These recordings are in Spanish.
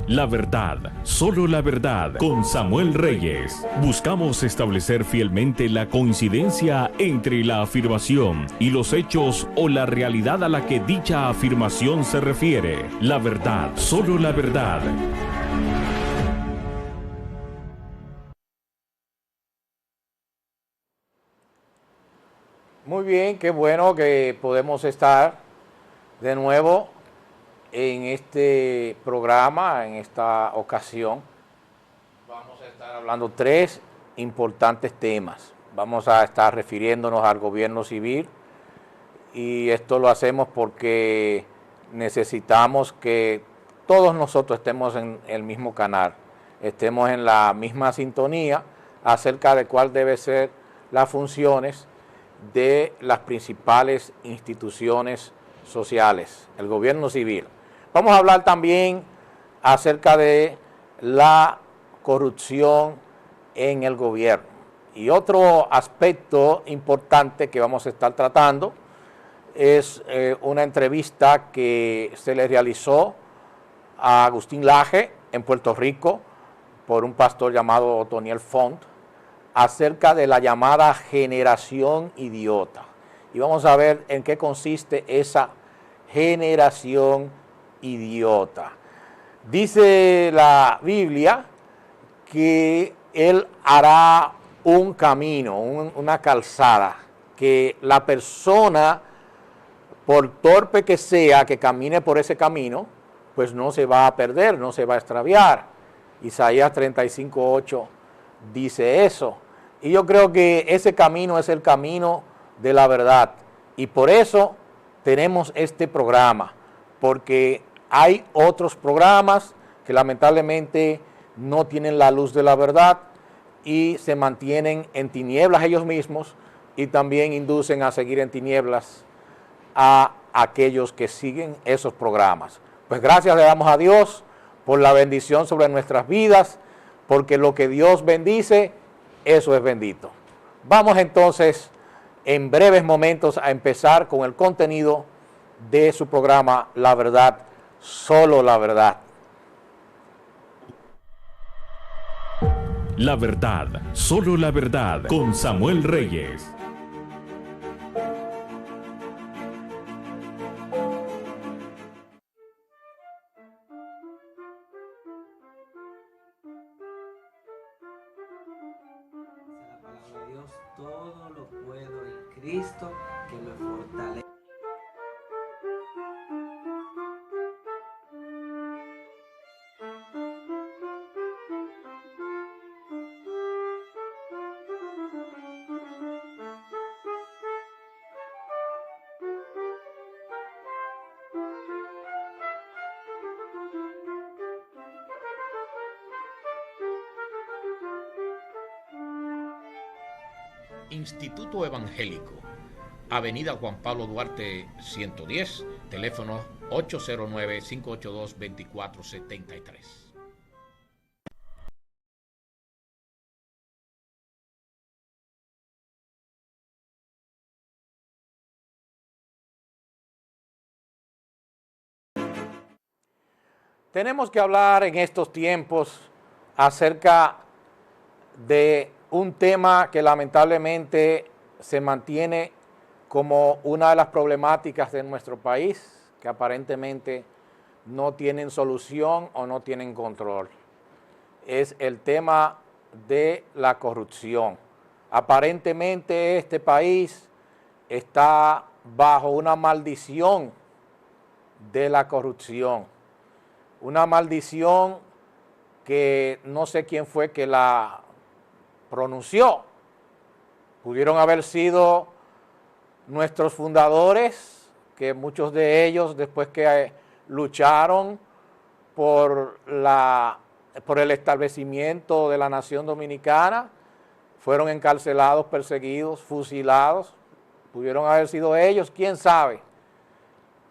La verdad, solo la verdad, con Samuel Reyes. Buscamos establecer fielmente la coincidencia entre la afirmación y los hechos o la realidad a la que dicha afirmación se refiere. La verdad, solo la verdad. Muy bien, qué bueno que podemos estar de nuevo en este programa, en esta ocasión. Vamos a estar hablando tres importantes temas. Vamos a estar refiriéndonos al gobierno civil y esto lo hacemos porque necesitamos que todos nosotros estemos en el mismo canal, estemos en la misma sintonía acerca de cuál deben ser las funciones de las principales instituciones sociales, el gobierno civil. Vamos a hablar también acerca de la corrupción en el gobierno. Y otro aspecto importante que vamos a estar tratando es una entrevista que se le realizó a Agustín Laje en Puerto Rico por un pastor llamado Otoniel Font acerca de la llamada generación idiota. Y vamos a ver en qué consiste esa generación idiota. Dice la Biblia que Él hará un camino, una calzada, que la persona, por torpe que sea, que camine por ese camino, pues no se va a perder, no se va a extraviar. Isaías 35:8 dice eso. Y yo creo que ese camino es el camino de la verdad. Y por eso tenemos este programa, porque hay otros programas que lamentablemente no tienen la luz de la verdad y se mantienen en tinieblas ellos mismos y también inducen a seguir en tinieblas a aquellos que siguen esos programas. Pues gracias le damos a Dios por la bendición sobre nuestras vidas, porque lo que Dios bendice, eso es bendito. Vamos entonces en breves momentos a empezar con el contenido de su programa La Verdad, solo la verdad. La verdad, solo la verdad, con Samuel Reyes. La palabra de Dios, todo lo puedo en Cristo que me fortalece. Instituto Evangélico, Avenida Juan Pablo Duarte 110, teléfono 809-582-2473. Tenemos que hablar en estos tiempos acerca de un tema que lamentablemente se mantiene como una de las problemáticas de nuestro país, que aparentemente no tienen solución o no tienen control. Es el tema de la corrupción. Aparentemente este país está bajo una maldición de la corrupción. Una maldición que no sé quién fue que la pronunció. Pudieron haber sido nuestros fundadores, que muchos de ellos, después que lucharon por el establecimiento de la nación dominicana, fueron encarcelados, perseguidos, fusilados. Pudieron haber sido ellos, quién sabe.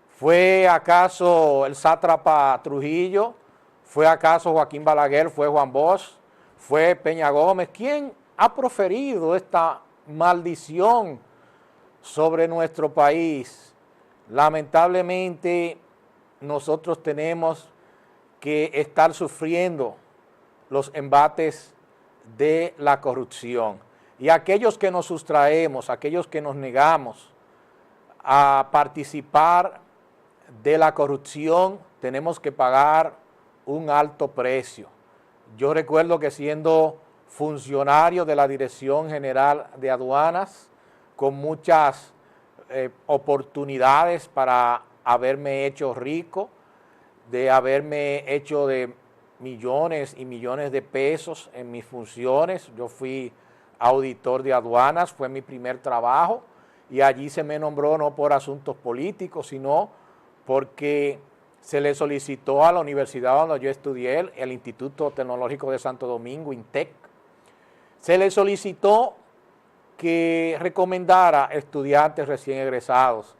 ¿Fue acaso el sátrapa Trujillo? ¿Fue acaso Joaquín Balaguer? ¿Fue Juan Bosch? ¿Fue Peña Gómez? ¿Quién ha proferido esta maldición sobre nuestro país? Lamentablemente nosotros tenemos que estar sufriendo los embates de la corrupción. Y aquellos que nos sustraemos, aquellos que nos negamos a participar de la corrupción, tenemos que pagar un alto precio. Yo recuerdo que siendo funcionario de la Dirección General de Aduanas, con muchas oportunidades para haberme hecho rico, de haberme hecho de millones y millones de pesos en mis funciones. Yo fui auditor de aduanas, fue mi primer trabajo, y allí se me nombró no por asuntos políticos, sino porque se le solicitó a la universidad donde yo estudié, el Instituto Tecnológico de Santo Domingo, INTEC, se le solicitó que recomendara estudiantes recién egresados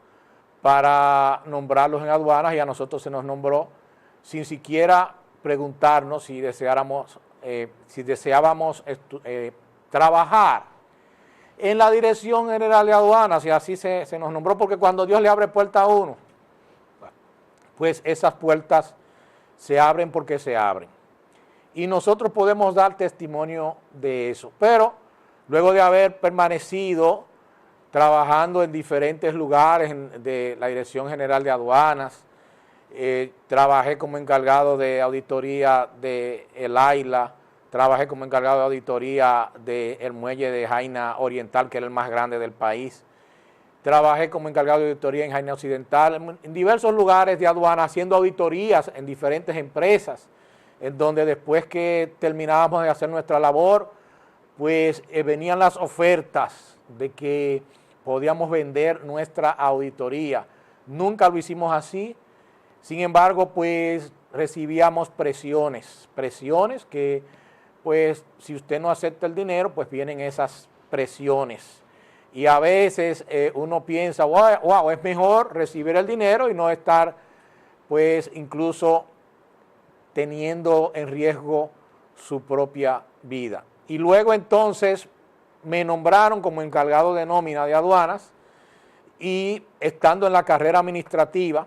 para nombrarlos en aduanas, y a nosotros se nos nombró sin siquiera preguntarnos si deseábamos trabajar en la Dirección General de Aduanas, y así se nos nombró, porque cuando Dios le abre puertas a uno, pues esas puertas se abren porque se abren. Y nosotros podemos dar testimonio de eso. Pero luego de haber permanecido trabajando en diferentes lugares de la Dirección General de Aduanas, trabajé como encargado de auditoría de El Aila, trabajé como encargado de auditoría del muelle de Jaina Oriental, que era el más grande del país. Trabajé como encargado de auditoría en Jaina Occidental, en diversos lugares de aduana, haciendo auditorías en diferentes empresas, en donde después que terminábamos de hacer nuestra labor, pues venían las ofertas de que podíamos vender nuestra auditoría. Nunca lo hicimos así, sin embargo, pues recibíamos presiones que, pues, si usted no acepta el dinero, pues vienen esas presiones. Y a veces uno piensa, wow, es mejor recibir el dinero y no estar, pues, incluso teniendo en riesgo su propia vida. Y luego entonces me nombraron como encargado de nómina de aduanas, y estando en la carrera administrativa,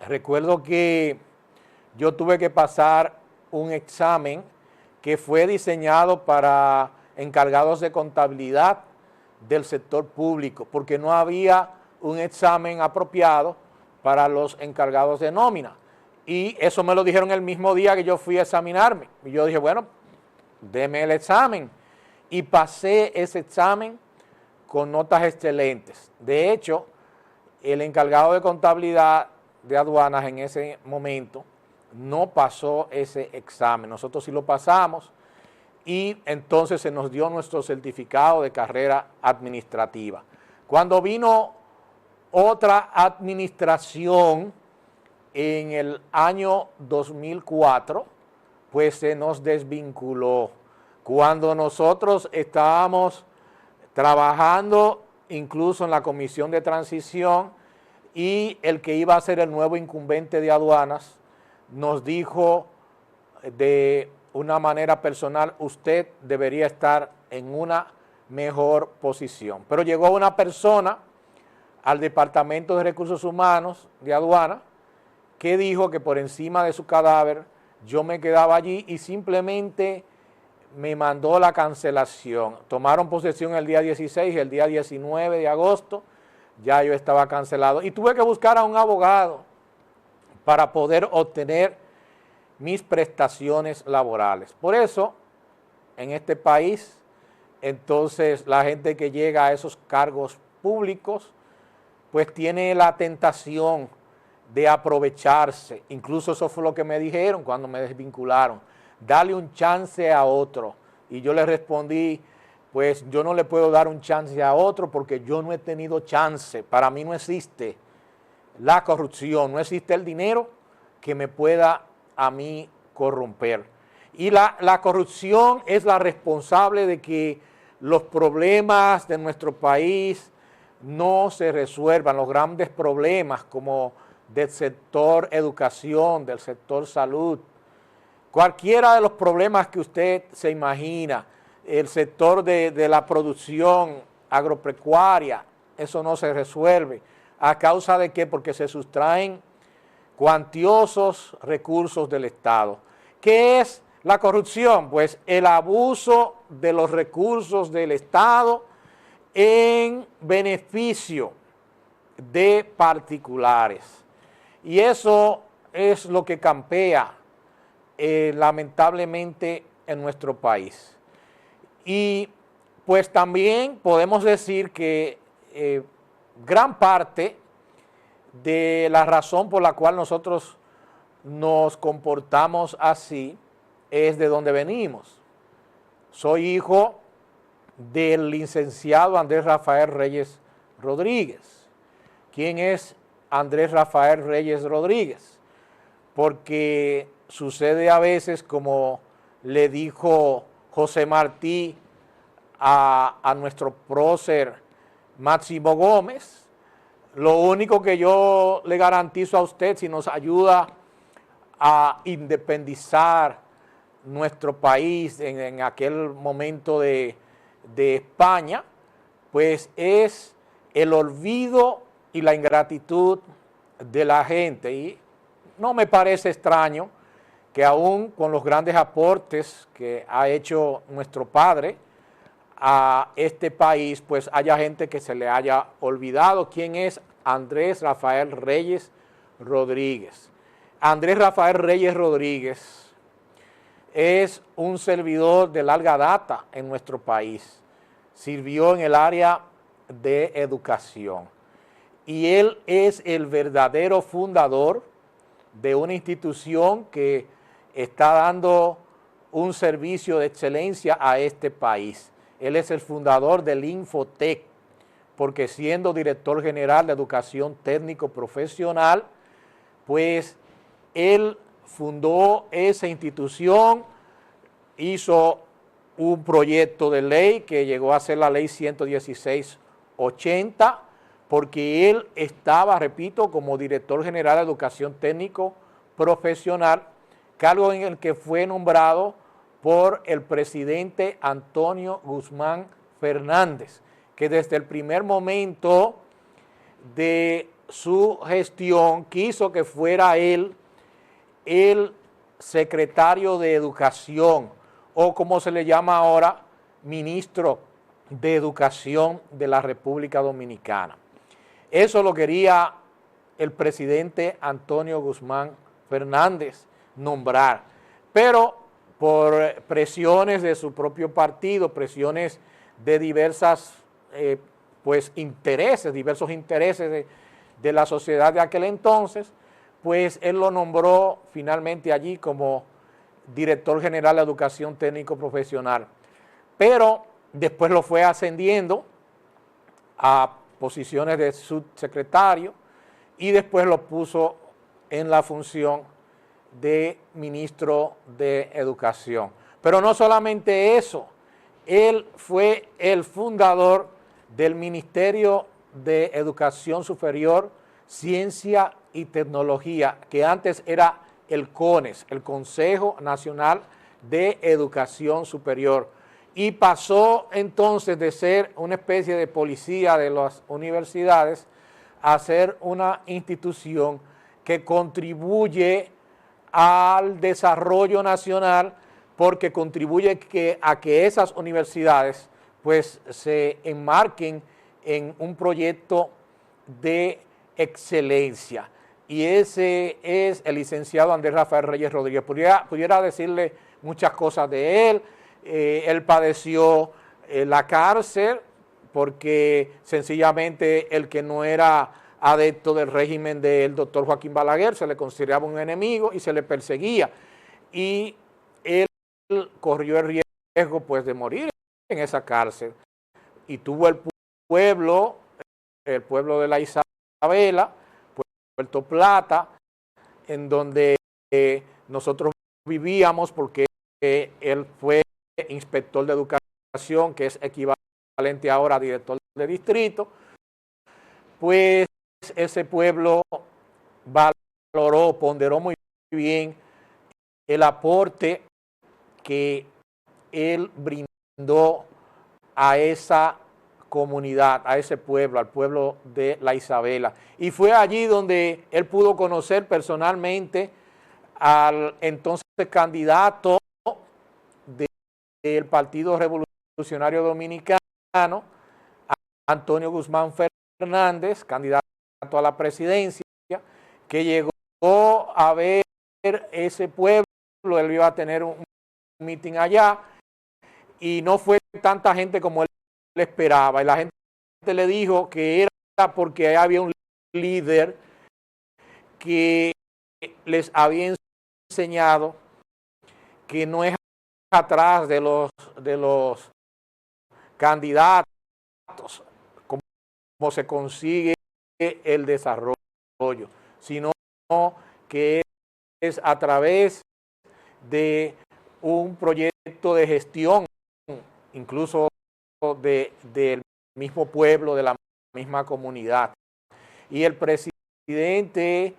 recuerdo que yo tuve que pasar un examen que fue diseñado para encargados de contabilidad del sector público, porque no había un examen apropiado para los encargados de nómina. Y eso me lo dijeron el mismo día que yo fui a examinarme. Y yo dije, bueno, deme el examen. Y pasé ese examen con notas excelentes. De hecho, el encargado de contabilidad de aduanas en ese momento no pasó ese examen. Nosotros sí lo pasamos, y entonces se nos dio nuestro certificado de carrera administrativa. Cuando vino otra administración en el año 2004, pues se nos desvinculó. Cuando nosotros estábamos trabajando incluso en la comisión de transición, y el que iba a ser el nuevo incumbente de aduanas nos dijo de una manera personal, usted debería estar en una mejor posición. Pero llegó una persona al Departamento de Recursos Humanos de Aduana que dijo que por encima de su cadáver yo me quedaba allí, y simplemente me mandó la cancelación. Tomaron posesión el día 16 y el día 19 de agosto ya yo estaba cancelado, y tuve que buscar a un abogado para poder obtener mis prestaciones laborales. Por eso, en este país, entonces la gente que llega a esos cargos públicos, pues tiene la tentación de aprovecharse. Incluso eso fue lo que me dijeron cuando me desvincularon. Dale un chance a otro. Y yo le respondí, pues yo no le puedo dar un chance a otro porque yo no he tenido chance. Para mí no existe la corrupción, no existe el dinero que me pueda a mí corromper. Y la corrupción es la responsable de que los problemas de nuestro país no se resuelvan, los grandes problemas como del sector educación, del sector salud, cualquiera de los problemas que usted se imagina, el sector de la producción agropecuaria, eso no se resuelve. ¿A causa de qué? Porque se sustraen cuantiosos recursos del Estado. ¿Qué es la corrupción? Pues el abuso de los recursos del Estado en beneficio de particulares. Y eso es lo que campea lamentablemente en nuestro país. Y pues también podemos decir que gran parte de la razón por la cual nosotros nos comportamos así es de donde venimos. Soy hijo del licenciado Andrés Rafael Reyes Rodríguez. ¿Quién es Andrés Rafael Reyes Rodríguez? Porque sucede a veces, como le dijo José Martí a nuestro prócer Máximo Gómez, lo único que yo le garantizo a usted, si nos ayuda a independizar nuestro país en aquel momento de España, pues es el olvido y la ingratitud de la gente. Y no me parece extraño que aún con los grandes aportes que ha hecho nuestro padre a este país, pues haya gente que se le haya olvidado quién es Andrés Rafael Reyes Rodríguez. Andrés Rafael Reyes Rodríguez es un servidor de larga data en nuestro país. Sirvió en el área de educación. Y él es el verdadero fundador de una institución que está dando un servicio de excelencia a este país. Él es el fundador del Infotec, porque siendo director general de Educación Técnico Profesional, pues él fundó esa institución, hizo un proyecto de ley que llegó a ser la ley 11680, porque él estaba, repito, como director general de Educación Técnico Profesional, cargo en el que fue nombrado por el presidente Antonio Guzmán Fernández, que desde el primer momento de su gestión quiso que fuera él el secretario de Educación, o como se le llama ahora, ministro de Educación de la República Dominicana. Eso lo quería el presidente Antonio Guzmán Fernández nombrar, pero por presiones de su propio partido, presiones de diversos intereses de la sociedad de aquel entonces, pues él lo nombró finalmente allí como director general de Educación Técnico Profesional. Pero después lo fue ascendiendo a posiciones de subsecretario y después lo puso en la función de ministro de Educación. Pero no solamente eso, él fue el fundador del Ministerio de Educación Superior, Ciencia y Tecnología, que antes era el CONES, el Consejo Nacional de Educación Superior, y pasó entonces de ser una especie de policía de las universidades a ser una institución que contribuye al desarrollo nacional, porque contribuye a que esas universidades pues se enmarquen en un proyecto de excelencia. Y ese es el licenciado Andrés Rafael Reyes Rodríguez. Pudiera decirle muchas cosas de él. Él padeció la cárcel porque sencillamente el que no era adepto del régimen del doctor Joaquín Balaguer se le consideraba un enemigo y se le perseguía. Y él corrió el riesgo pues de morir en esa cárcel. Y tuvo el pueblo de la Isabela, Puerto Plata, en donde nosotros vivíamos, porque él fue inspector de educación, que es equivalente ahora a director de distrito. Pues ese pueblo ponderó muy bien el aporte que él brindó a esa comunidad, a ese pueblo, al pueblo de La Isabela. Y fue allí donde él pudo conocer personalmente al entonces candidato del Partido Revolucionario Dominicano, Antonio Guzmán Fernández, candidato a la presidencia, que llegó a ver ese pueblo. Él iba a tener un meeting allá y no fue tanta gente como él esperaba, y la gente le dijo que era porque había un líder que les había enseñado que no es atrás de los candidatos como se consigue el desarrollo, sino que es a través de un proyecto de gestión, incluso del mismo pueblo, de la misma comunidad. Y el presidente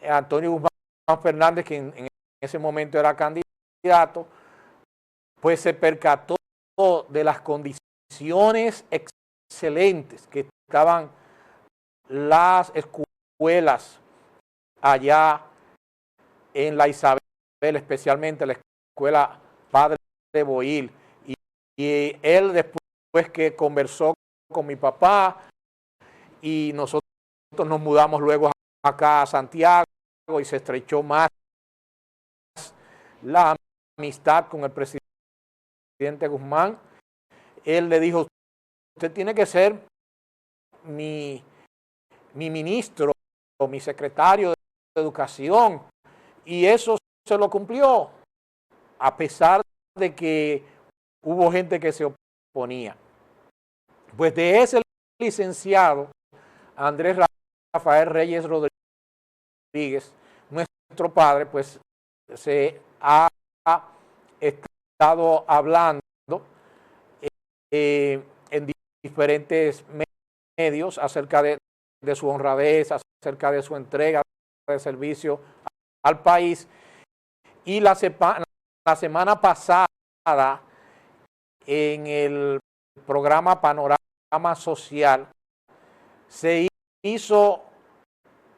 Antonio Guzmán Fernández, que en ese momento era candidato, pues se percató de las condiciones excelentes que estaban las escuelas allá en La Isabel, especialmente la escuela Padre Boil. Y él, después que conversó con mi papá, y nosotros nos mudamos luego acá a Santiago, y se estrechó más la amistad con el presidente Guzmán, él le dijo: usted tiene que ser mi ministro, mi secretario de Educación. Y eso se lo cumplió, a pesar de que hubo gente que se oponía. Pues de ese licenciado Andrés Rafael Reyes Rodríguez, nuestro padre, pues se ha estado hablando en diferentes medios acerca de su honradez, acerca de su entrega de servicio al país. Y la semana pasada, en el programa Panorama Social, se hizo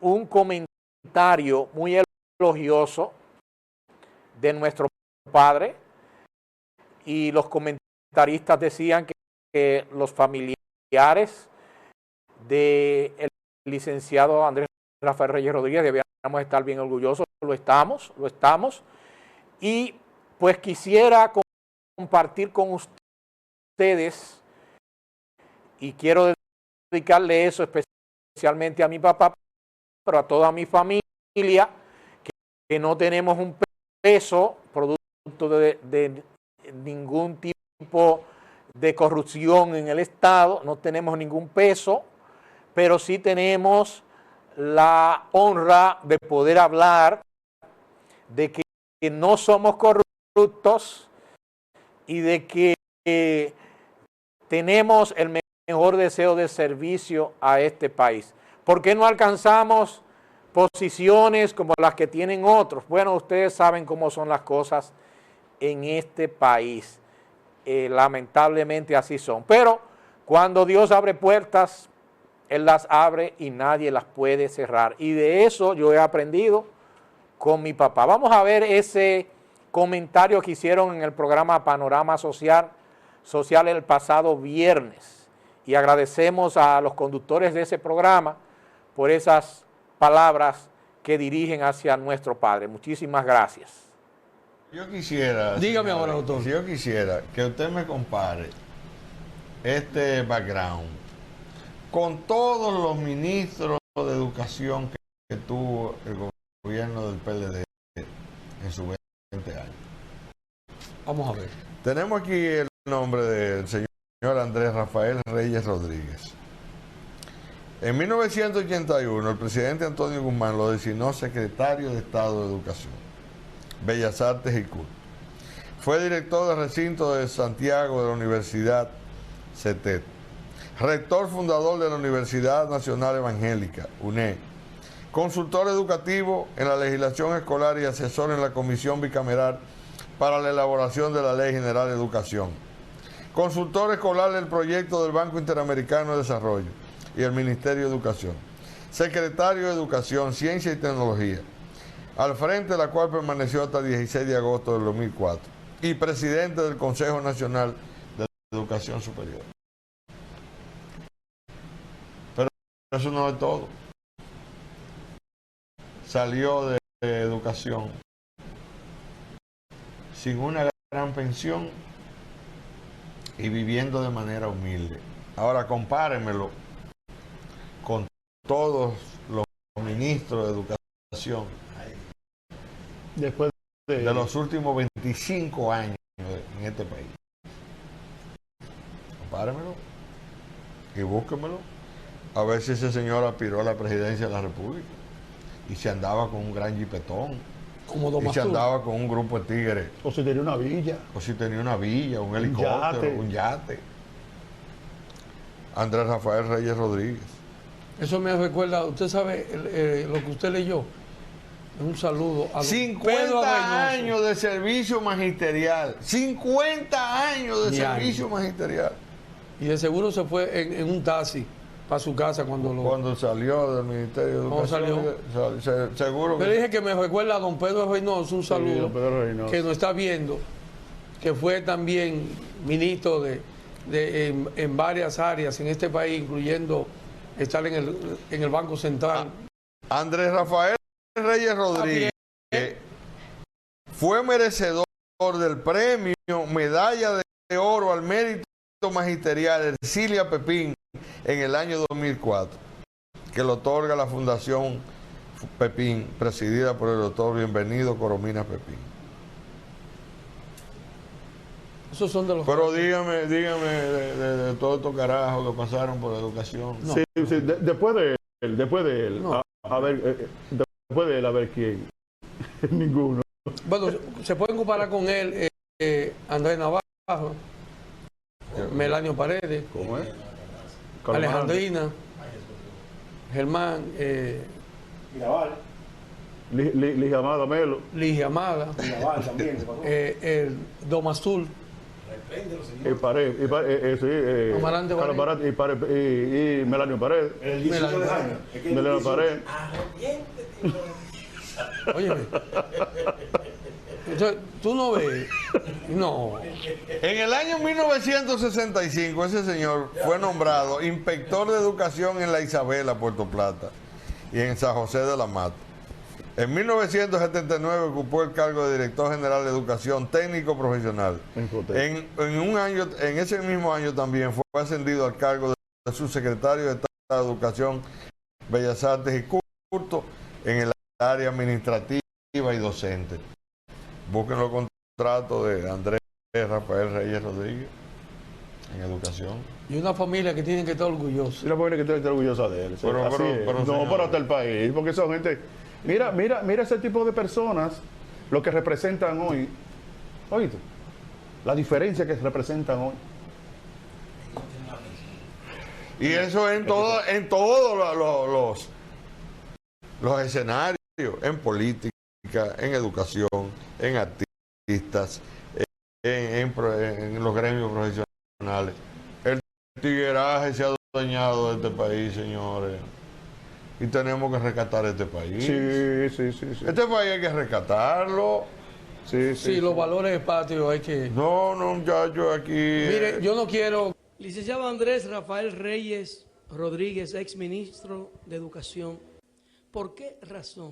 un comentario muy elogioso de nuestro padre, y los comentaristas decían que los familiares del licenciado Andrés Rafael Reyes Rodríguez debíamos estar bien orgullosos. Lo estamos. Y pues quisiera compartir con ustedes, y quiero dedicarle eso especialmente a mi papá, pero a toda mi familia, que no tenemos un peso producto de ningún tipo de corrupción en el Estado, no tenemos ningún peso, pero sí tenemos la honra de poder hablar de que no somos corruptos y de que tenemos el mejor deseo de servicio a este país. ¿Por qué no alcanzamos posiciones como las que tienen otros? Bueno, ustedes saben cómo son las cosas en este país. Lamentablemente así son. Pero cuando Dios abre puertas, Él las abre y nadie las puede cerrar. Y de eso yo he aprendido con mi papá. Vamos a ver ese comentario que hicieron en el programa Panorama Social el pasado viernes. Y agradecemos a los conductores de ese programa por esas palabras que dirigen hacia nuestro padre. Muchísimas gracias. Yo quisiera, dígame ahora, doctor. Si yo quisiera que usted me compare este background con todos los ministros de educación que tuvo el gobierno del PLD en sus 20 años. Vamos a ver. Tenemos aquí el nombre del señor Andrés Rafael Reyes Rodríguez. En 1981, el presidente Antonio Guzmán lo designó secretario de Estado de Educación, Bellas Artes y Cultura. Fue director del recinto de Santiago de la Universidad CETET, rector fundador de la Universidad Nacional Evangélica, UNE, consultor educativo en la legislación escolar y asesor en la Comisión Bicameral para la elaboración de la Ley General de Educación. consultor escolar del proyecto del Banco Interamericano de Desarrollo y el Ministerio de Educación, secretario de Educación, Ciencia y Tecnología, al frente de la cual permaneció hasta el 16 de agosto del 2004, y presidente del Consejo Nacional de Educación Superior. Pero eso no es todo. Salió de educación sin una gran pensión y viviendo de manera humilde. Ahora compárenmelo con todos los ministros de educación Después de los últimos 25 años en este país. Compárenmelo y búsquenmelo a ver si ese señor aspiró a la presidencia de la República y se andaba con un gran jipetón, como y Domasur, se andaba con un grupo de tigres, o si tenía una villa. o si tenía una villa, un helicóptero, un yate. Andrés Rafael Reyes Rodríguez. Eso me recuerda, usted sabe lo que usted leyó. Un saludo a don Pedro 50 Reynoso. años de servicio magisterial. 50 años de Diario. servicio magisterial. Y de seguro se fue en un taxi para su casa Cuando salió del Ministerio de ¿Cómo Educación. Seguro Pero que... dije que me recuerda a don Pedro Reynoso, un saludo, don Pedro Reynoso, que nos está viendo, que fue también ministro en varias áreas en este país, incluyendo estar en el Banco Central. Andrés Rafael Reyes Rodríguez fue merecedor del premio Medalla de Oro al Mérito Magisterial Ercilia Pepín en el año 2004, que lo otorga la Fundación Pepín, presidida por el doctor Bienvenido Corominas Pepín. Esos son de los... Pero dígame de todos estos carajos que pasaron por la educación. No. Sí, después de él, No. a ver, después de él, a ver quién. Ninguno. Bueno, se pueden comparar con él Andrés Navarro, Melanio Paredes, ¿Cómo es? Alejandrina, Germán, Ligia Amada Melo. Ligia Amada, Domasur, Amarante Carlos Paredes y Melanio Paredes. Melanio Paredes. Óyeme, entonces, tú no ves, no, En el año 1965 ese señor fue nombrado inspector de educación en la Isabela, Puerto Plata, y en San José de la Mata. En 1979 ocupó el cargo de director general de educación técnico profesional. En ese mismo año también fue ascendido al cargo de subsecretario de Estado de Educación, Bellas Artes y Culto en el área administrativa y docente. Busquen los contratos de Andrés Rafael Reyes Rodríguez en educación. y una familia que tiene que estar orgullosa. Y la mujer que está orgullosa de él. Pero, Así es. pero, No, señor, pero hasta el país, porque son gente... Mira ese tipo de personas, lo que representan hoy. Oíste, la diferencia que representan hoy. y eso en todos los escenarios, en política, en educación, en artistas, en los gremios profesionales. El tigueraje se ha dañado de este país, señores. Y tenemos que rescatar este país. Sí. Este país hay que rescatarlo. Sí, los valores patrios hay que... No, muchachos, aquí... Mire, yo no quiero... Licenciado Andrés Rafael Reyes Rodríguez, ex ministro de Educación, ¿por qué razón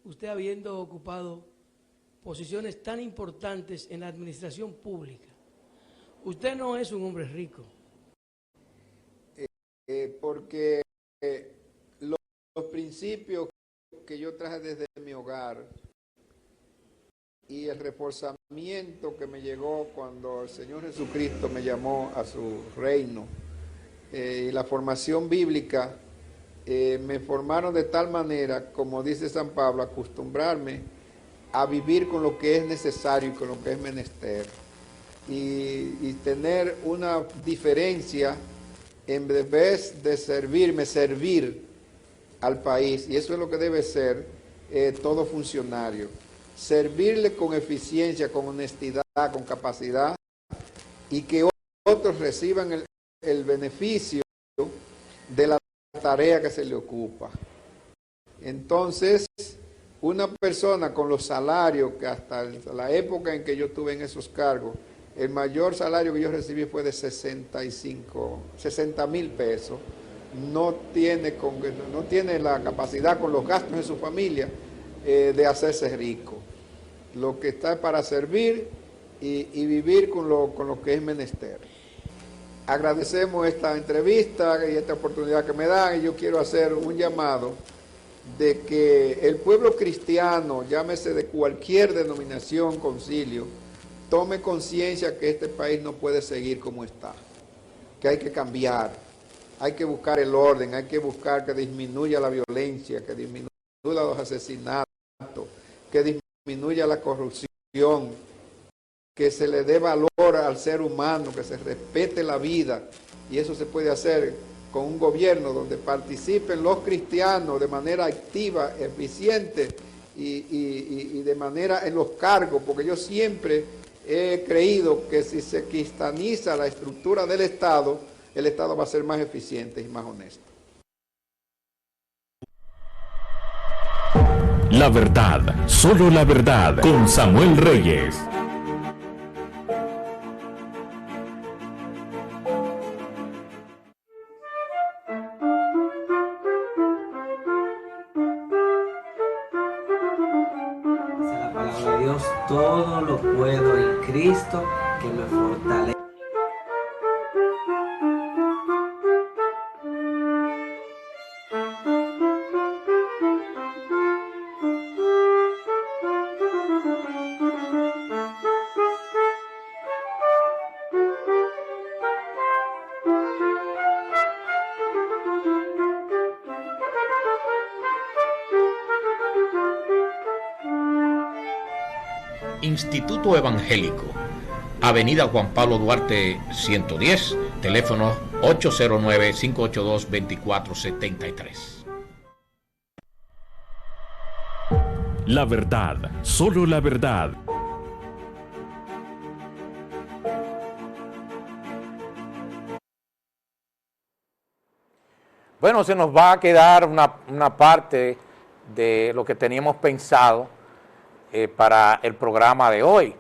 usted, habiendo ocupado posiciones tan importantes en la administración pública, usted no es un hombre rico? Porque los principios que yo traje desde mi hogar y el reforzamiento que me llegó cuando el Señor Jesucristo me llamó a su reino y la formación bíblica me formaron de tal manera, como dice San Pablo, acostumbrarme a vivir con lo que es necesario y con lo que es menester y tener una diferencia en vez de servir al país, y eso es lo que debe ser todo funcionario. Servirle con eficiencia, con honestidad, con capacidad y que otros reciban el beneficio de la tarea que se le ocupa. Entonces, una persona con los salarios que hasta la época en que yo estuve en esos cargos, el mayor salario que yo recibí fue de 60,000 pesos, no tiene la capacidad con los gastos de su familia de hacerse rico. Lo que está es para servir y vivir con lo que es menester. Agradecemos esta entrevista y esta oportunidad que me dan, y yo quiero hacer un llamado de que el pueblo cristiano, llámese de cualquier denominación, concilio, tome conciencia que este país no puede seguir como está, que hay que cambiar, hay que buscar el orden, hay que buscar que disminuya la violencia, que disminuya los asesinatos, que disminuya la corrupción, que se le dé valor al ser humano, que se respete la vida, y eso se puede hacer con un gobierno donde participen los cristianos de manera activa, eficiente y de manera en los cargos, porque yo siempre he creído que si se cristianiza la estructura del Estado, el Estado va a ser más eficiente y más honesto. La verdad, solo la verdad, con Samuel Reyes. Dice la palabra de Dios, todo lo puedo en Cristo que me fortalece. Instituto Evangélico, Avenida Juan Pablo Duarte 110, teléfono 809-582-2473. La verdad, solo la verdad. Bueno, se nos va a quedar una parte de lo que teníamos pensado para el programa de hoy.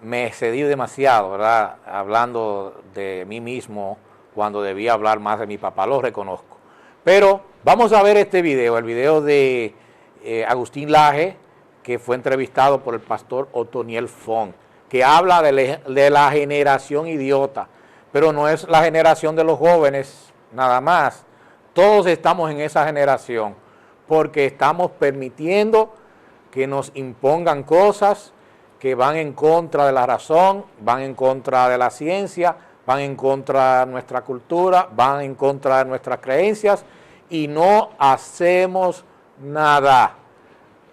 Me excedí demasiado, ¿verdad? Hablando de mí mismo cuando debía hablar más de mi papá, lo reconozco. Pero vamos a ver este video, el video de Agustín Laje, que fue entrevistado por el pastor Otoniel Font, que habla de la generación idiota, pero no es la generación de los jóvenes nada más. Todos estamos en esa generación porque estamos permitiendo que nos impongan cosas que van en contra de la razón, van en contra de la ciencia, van en contra de nuestra cultura, van en contra de nuestras creencias y no hacemos nada.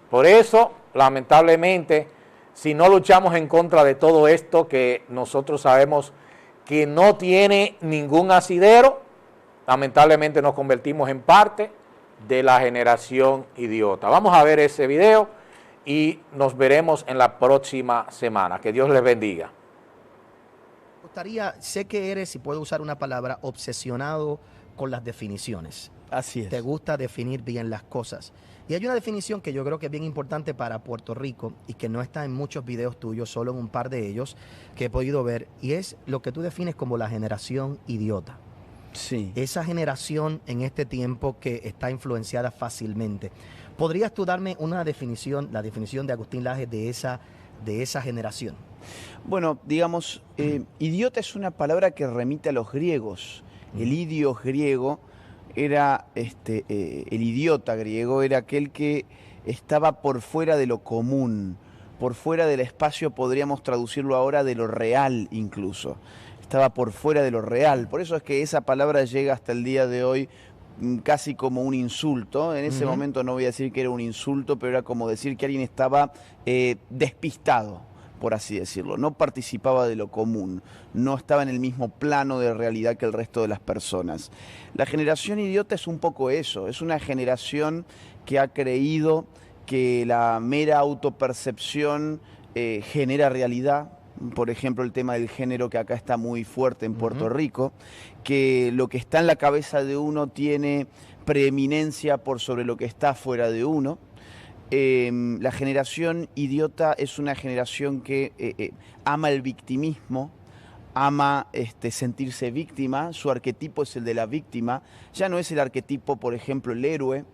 Por eso, lamentablemente, si no luchamos en contra de todo esto que nosotros sabemos que no tiene ningún asidero, lamentablemente nos convertimos en parte de la generación idiota. Vamos a ver ese video y nos veremos en la próxima semana. Que Dios les bendiga. Me gustaría, sé que eres, si puedo usar una palabra, obsesionado con las definiciones. Así es. Te gusta definir bien las cosas. Y hay una definición que yo creo que es bien importante para Puerto Rico y que no está en muchos videos tuyos, solo en un par de ellos que he podido ver, y es lo que tú defines como la generación idiota. Sí. Esa generación en este tiempo que está influenciada fácilmente. ¿Podrías tú darme una definición, la definición de Agustín Laje de esa generación? Bueno, digamos, idiota es una palabra que remite a los griegos. El idios griego era, el idiota griego era aquel que estaba por fuera de lo común, por fuera del espacio, podríamos traducirlo ahora, de lo real incluso. Estaba por fuera de lo real. Por eso es que esa palabra llega hasta el día de hoy casi como un insulto. En ese momento no voy a decir que era un insulto, pero era como decir que alguien estaba despistado, por así decirlo. No participaba de lo común, no estaba en el mismo plano de realidad que el resto de las personas. La generación idiota es un poco eso, es una generación que ha creído que la mera autopercepción genera realidad. por ejemplo el tema del género que acá está muy fuerte en Puerto Rico, que lo que está en la cabeza de uno tiene preeminencia por sobre lo que está fuera de uno. La generación idiota es una generación que ama el victimismo, ama sentirse víctima, su arquetipo es el de la víctima, ya no es el arquetipo, por ejemplo, el héroe,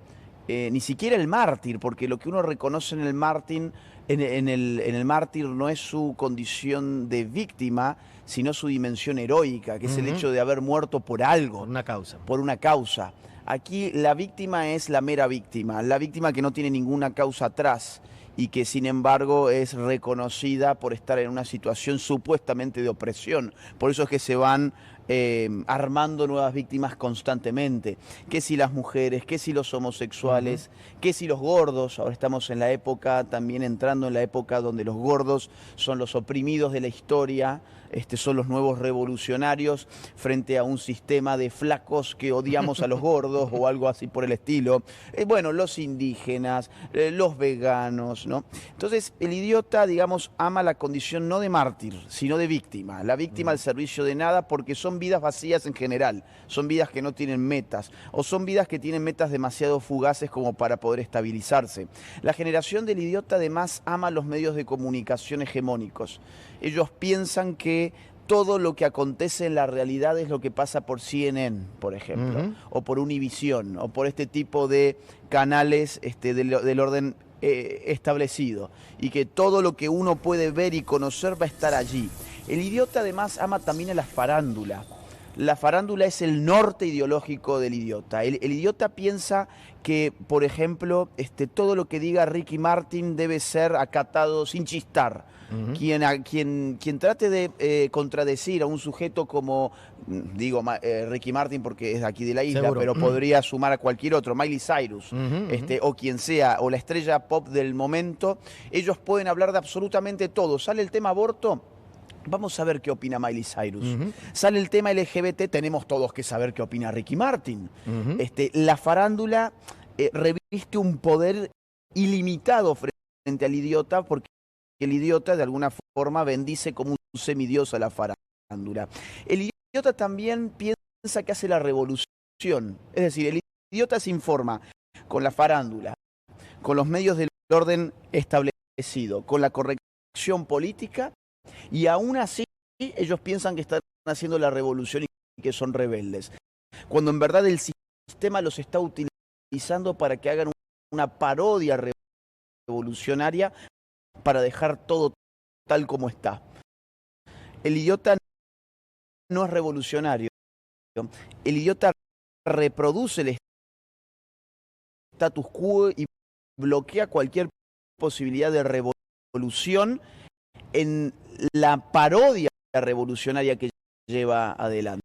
ni siquiera el mártir, porque lo que uno reconoce en el mártir, en el mártir no es su condición de víctima, sino su dimensión heroica, que es el hecho de haber muerto por algo. Por una causa. Por una causa. Aquí la víctima es la mera víctima, la víctima que no tiene ninguna causa atrás y que sin embargo es reconocida por estar en una situación supuestamente de opresión. Por eso es que se van armando nuevas víctimas constantemente. Que si las mujeres, que si los homosexuales, que si los gordos. Ahora estamos en la época, también entrando en la época donde los gordos son los oprimidos de la historia, son los nuevos revolucionarios frente a un sistema de flacos que odiamos a los gordos o algo así por el estilo. Bueno, los indígenas, los veganos, ¿no? Entonces, el idiota, digamos, ama la condición no de mártir, sino de víctima. La víctima al servicio de nada, porque son vidas vacías en general, son vidas que no tienen metas, o son vidas que tienen metas demasiado fugaces como para poder estabilizarse. La generación del idiota además ama los medios de comunicación hegemónicos. Ellos piensan que todo lo que acontece en la realidad es lo que pasa por CNN, por ejemplo, o por Univisión, o por este tipo de canales del orden establecido, y que todo lo que uno puede ver y conocer va a estar allí. El idiota además ama también a la farándula. La farándula es el norte ideológico del idiota. El idiota piensa que, por ejemplo, todo lo que diga Ricky Martin debe ser acatado sin chistar. Quien trate de contradecir a un sujeto como, digo, Ricky Martin porque es de aquí de la isla, pero podría sumar a cualquier otro, Miley Cyrus, o quien sea, o la estrella pop del momento, ellos pueden hablar de absolutamente todo. Sale el tema aborto, vamos a ver qué opina Miley Cyrus. Sale el tema LGBT, tenemos todos que saber qué opina Ricky Martin. La farándula reviste un poder ilimitado frente al idiota, porque el idiota de alguna forma bendice como un semidios a la farándula. El idiota también piensa que hace la revolución. Es decir, el idiota se informa con la farándula, con los medios del orden establecido, con la corrección política, y aún así ellos piensan que están haciendo la revolución y que son rebeldes. Cuando en verdad el sistema los está utilizando para que hagan una parodia revolucionaria para dejar todo tal como está. El idiota no es revolucionario. El idiota reproduce el status quo y bloquea cualquier posibilidad de revolución en la parodia revolucionaria que lleva adelante.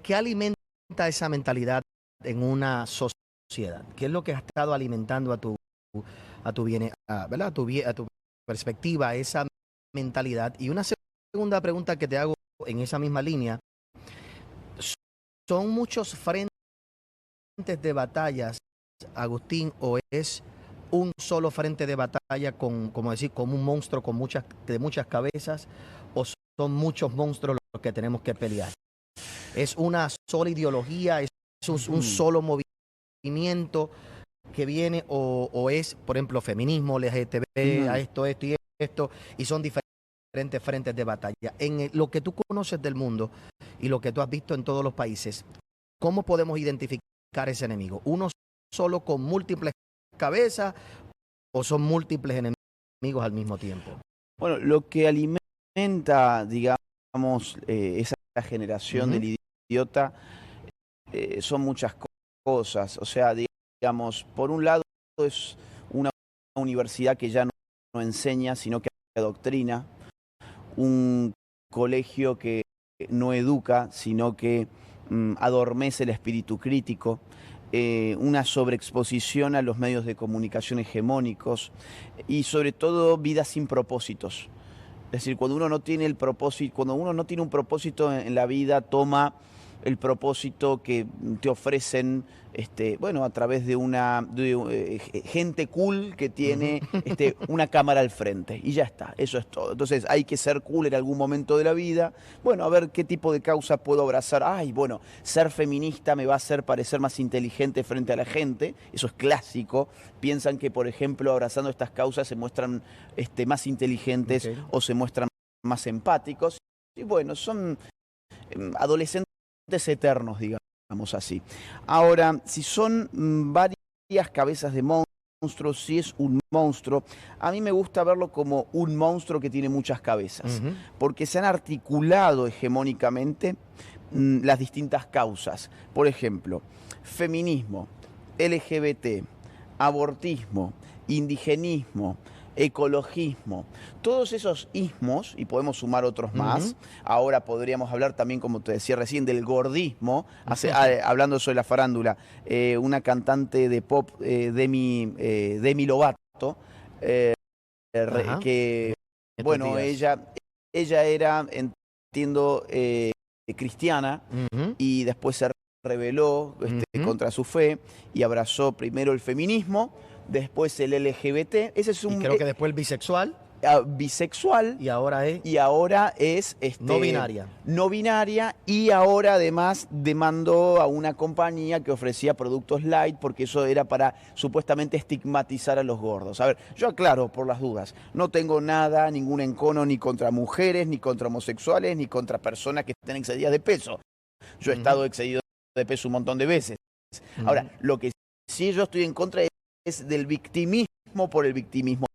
¿Qué alimenta esa mentalidad en una sociedad? ¿Qué es lo que ha estado alimentando a tu perspectiva, esa mentalidad? Y una segunda pregunta que te hago en esa misma línea: ¿son muchos frentes de batallas, Agustín, o es un solo frente de batalla como un monstruo de muchas cabezas, o son muchos monstruos los que tenemos que pelear? ¿Es una sola ideología, es un solo movimiento que viene, o es, por ejemplo, feminismo, LGTB, a esto y esto, y son diferentes frentes de batalla? En lo que tú conoces del mundo y lo que tú has visto en todos los países, ¿cómo podemos identificar ese enemigo? ¿Uno solo con múltiples cabezas, o son múltiples enemigos al mismo tiempo? Bueno, lo que alimenta, digamos, esa generación del idiota son muchas cosas. O sea, digamos, por un lado es una universidad que ya no enseña, sino que adoctrina, un colegio que no educa, sino que adormece el espíritu crítico, una sobreexposición a los medios de comunicación hegemónicos y sobre todo vidas sin propósitos. Es decir, cuando uno no tiene un propósito en la vida, toma el propósito que te ofrecen, bueno, a través de gente cool que tiene una cámara al frente. Y ya está, eso es todo. Entonces hay que ser cool en algún momento de la vida. Bueno, a ver qué tipo de causa puedo abrazar. Ay, bueno, ser feminista me va a hacer parecer más inteligente frente a la gente. Eso es clásico. Piensan que, por ejemplo, abrazando estas causas se muestran más inteligentes o se muestran más empáticos. Y bueno, son adolescentes eternos, digamos así. Ahora, si son varias cabezas de monstruos, si es un monstruo, a mí me gusta verlo como un monstruo que tiene muchas cabezas, porque se han articulado hegemónicamente las distintas causas. Por ejemplo, feminismo, LGBT, abortismo, indigenismo, ecologismo, todos esos ismos, y podemos sumar otros más. Ahora podríamos hablar también, como te decía recién, del gordismo, hablando sobre la farándula, una cantante de pop, Demi Lovato, que, bueno, ella era, entiendo, cristiana, y después se rebeló contra su fe y abrazó primero el feminismo, después el LGBT, ese es un... Y creo que después el bisexual. Bisexual. Y ahora es... no binaria. No binaria, y ahora además demandó a una compañía que ofrecía productos light porque eso era para supuestamente estigmatizar a los gordos. A ver, yo aclaro por las dudas, no tengo nada, ningún encono ni contra mujeres, ni contra homosexuales, ni contra personas que estén excedidas de peso. Yo he estado excedido de peso un montón de veces. Ahora, lo que sí yo estoy en contra es del victimismo por el victimismo,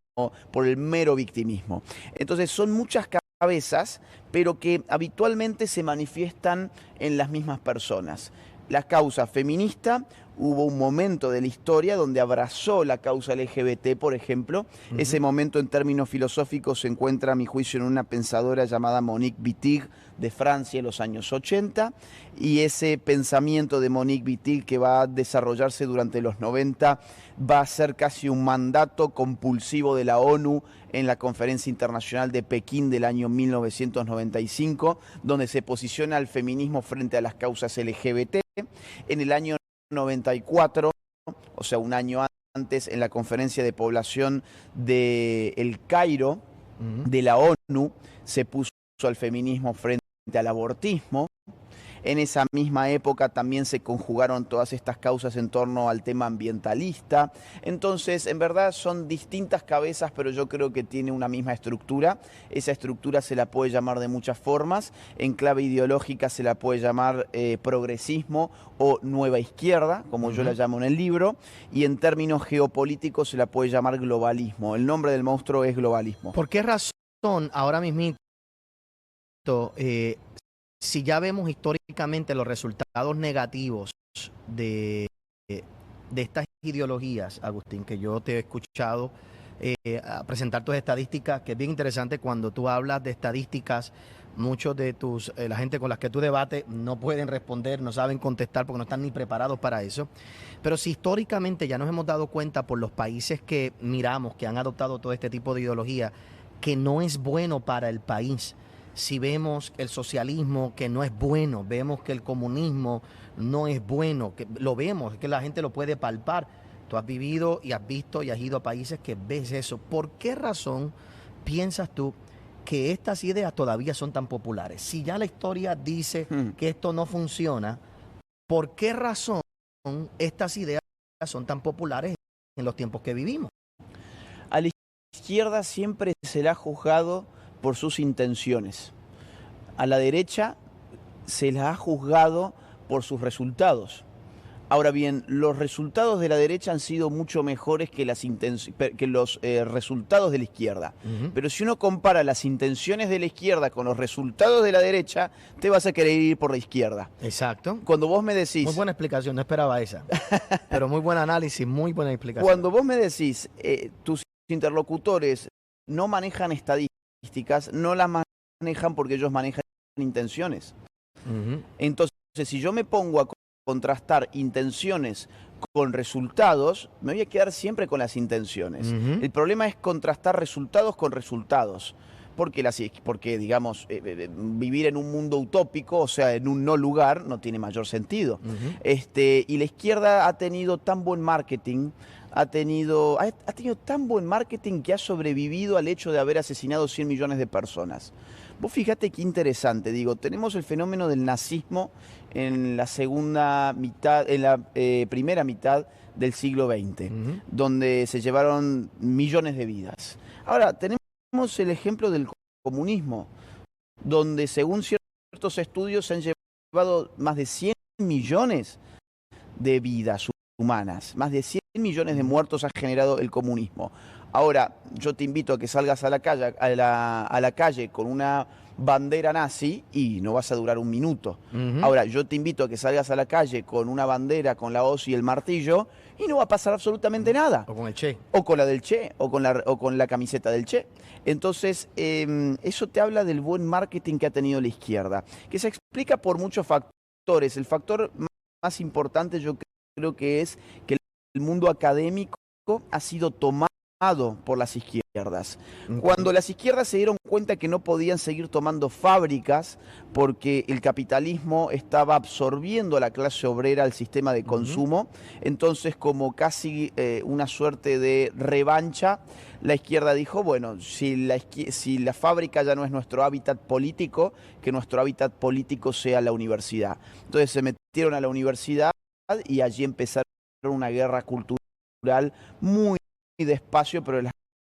por el mero victimismo. Entonces son muchas cabezas, pero que habitualmente se manifiestan en las mismas personas. La causa feminista, hubo un momento de la historia donde abrazó la causa LGBT, por ejemplo. Ese momento en términos filosóficos se encuentra, a mi juicio, en una pensadora llamada Monique Wittig de Francia en los años 80, y ese pensamiento de Monique Wittig, que va a desarrollarse durante los 90, va a ser casi un mandato compulsivo de la ONU en la Conferencia Internacional de Pekín del año 1995, donde se posiciona el feminismo frente a las causas LGBT. En el año 94, o sea, un año antes, en la Conferencia de Población de El Cairo, de la ONU, se puso al feminismo frente al abortismo. En esa misma época también se conjugaron todas estas causas en torno al tema ambientalista. Entonces, en verdad son distintas cabezas, pero yo creo que tiene una misma estructura. Esa estructura se la puede llamar de muchas formas. En clave ideológica se la puede llamar progresismo o nueva izquierda, como yo la llamo en el libro. Y en términos geopolíticos se la puede llamar globalismo. El nombre del monstruo es globalismo. ¿Por qué razón ahora mismo, si ya vemos históricamente los resultados negativos de estas ideologías, Agustín, que yo te he escuchado a presentar tus estadísticas, que es bien interesante cuando tú hablas de estadísticas, muchos de la gente con las que tú debates no pueden responder, no saben contestar porque no están ni preparados para eso. Pero si históricamente ya nos hemos dado cuenta por los países que miramos, que han adoptado todo este tipo de ideología, que no es bueno para el país. Si vemos el socialismo que no es bueno, vemos que el comunismo no es bueno, que lo vemos, que la gente lo puede palpar. Tú has vivido y has visto y has ido a países que ves eso. ¿Por qué razón piensas tú que estas ideas todavía son tan populares? Si ya la historia dice que esto no funciona, ¿por qué razón estas ideas son tan populares en los tiempos que vivimos? A la izquierda siempre se la ha juzgado por sus intenciones. A la derecha se la ha juzgado por sus resultados. Ahora bien, los resultados de la derecha han sido mucho mejores que los resultados de la izquierda. Pero si uno compara las intenciones de la izquierda con los resultados de la derecha, te vas a querer ir por la izquierda. Exacto. Cuando vos me decís... Muy buena explicación, no esperaba esa. Pero muy buen análisis, muy buena explicación. Cuando vos me decís, tus interlocutores no manejan estadísticas, no las manejan porque ellos manejan intenciones. Entonces, si yo me pongo a contrastar intenciones con resultados, me voy a quedar siempre con las intenciones. El problema es contrastar resultados con resultados. porque digamos, vivir en un mundo utópico, o sea, en un no lugar, no tiene mayor sentido. Y la izquierda ha tenido tan buen marketing, ha tenido tan buen marketing que ha sobrevivido al hecho de haber asesinado 100 millones de personas. Vos fíjate qué interesante, digo, tenemos el fenómeno del nazismo en la primera mitad del siglo XX, donde se llevaron millones de vidas. Ahora, tenemos el ejemplo del comunismo, donde según ciertos estudios se han llevado más de 100 millones de vidas humanas, más de 100 millones de muertos ha generado el comunismo. Ahora, yo te invito a que salgas a la calle con una bandera nazi y no vas a durar un minuto. Ahora, yo te invito a que salgas a la calle con una bandera con la hoz y el martillo y no va a pasar absolutamente nada. O con el Che. O con la del Che, o con la camiseta del Che. Entonces, eso te habla del buen marketing que ha tenido la izquierda, que se explica por muchos factores. El factor más importante yo creo que es que el mundo académico ha sido tomado por las izquierdas. Cuando las izquierdas se dieron cuenta que no podían seguir tomando fábricas porque el capitalismo estaba absorbiendo a la clase obrera al sistema de consumo, entonces como casi una suerte de revancha, la izquierda dijo, bueno, si la fábrica ya no es nuestro hábitat político, que nuestro hábitat político sea la universidad. Entonces se metieron a la universidad y allí empezaron una guerra cultural muy despacio, pero es la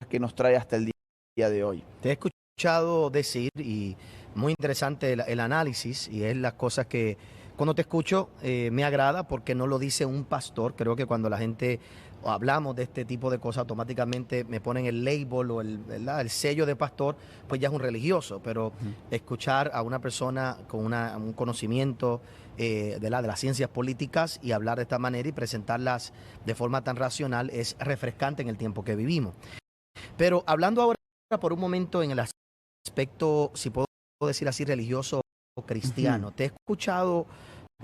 que nos trae hasta el día de hoy. Te he escuchado decir, y muy interesante el análisis, y es las cosas que cuando te escucho me agrada porque no lo dice un pastor. Creo que cuando la gente o hablamos de este tipo de cosas, automáticamente me ponen el label o el sello de pastor, pues ya es un religioso, pero escuchar a una persona con un conocimiento de las ciencias políticas y hablar de esta manera y presentarlas de forma tan racional es refrescante en el tiempo que vivimos. Pero hablando ahora por un momento en el aspecto, si puedo decir así, religioso o cristiano, te he escuchado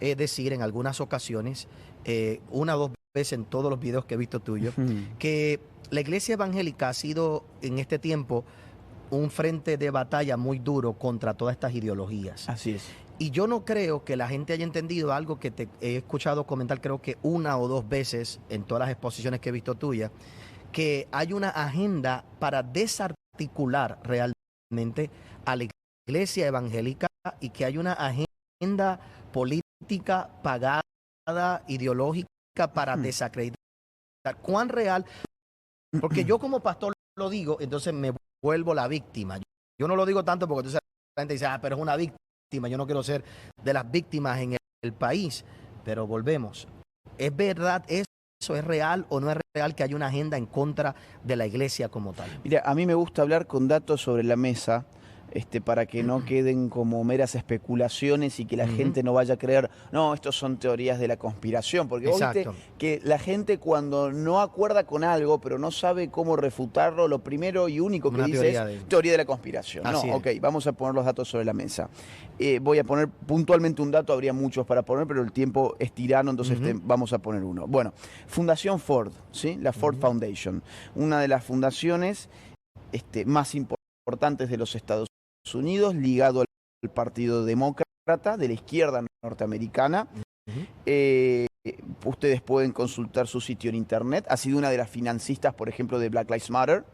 decir en algunas ocasiones, una o dos veces en todos los videos que he visto tuyos, que la iglesia evangélica ha sido en este tiempo un frente de batalla muy duro contra todas estas ideologías. Así es. Y yo no creo que la gente haya entendido algo que te he escuchado comentar, creo que una o dos veces en todas las exposiciones que he visto tuyas, que hay una agenda para desarticular realmente a la iglesia evangélica y que hay una agenda política pagada, ideológica para desacreditar. ¿Cuán real? Porque yo como pastor lo digo, entonces me vuelvo la víctima. Yo no lo digo tanto porque entonces la gente dice, pero es una víctima. Yo no quiero ser de las víctimas en el país, pero volvemos. ¿Es verdad eso? ¿Es real o no es real que hay una agenda en contra de la iglesia como tal? Mira, a mí me gusta hablar con datos sobre la mesa, para que no queden como meras especulaciones y que la gente no vaya a creer, no, estos son teorías de la conspiración, porque vos viste que la gente cuando no acuerda con algo, pero no sabe cómo refutarlo, lo primero y único que dice es teoría de la conspiración. Vamos a poner los datos sobre la mesa. Voy a poner puntualmente un dato, habría muchos para poner, pero el tiempo es tirano, entonces vamos a poner uno. Bueno, Fundación Ford, ¿sí? La Ford Foundation, una de las fundaciones más importantes de los Estados Unidos, ligado al Partido Demócrata de la izquierda norteamericana. Ustedes pueden consultar su sitio en internet. Ha sido una de las financistas, por ejemplo, de Black Lives Matter.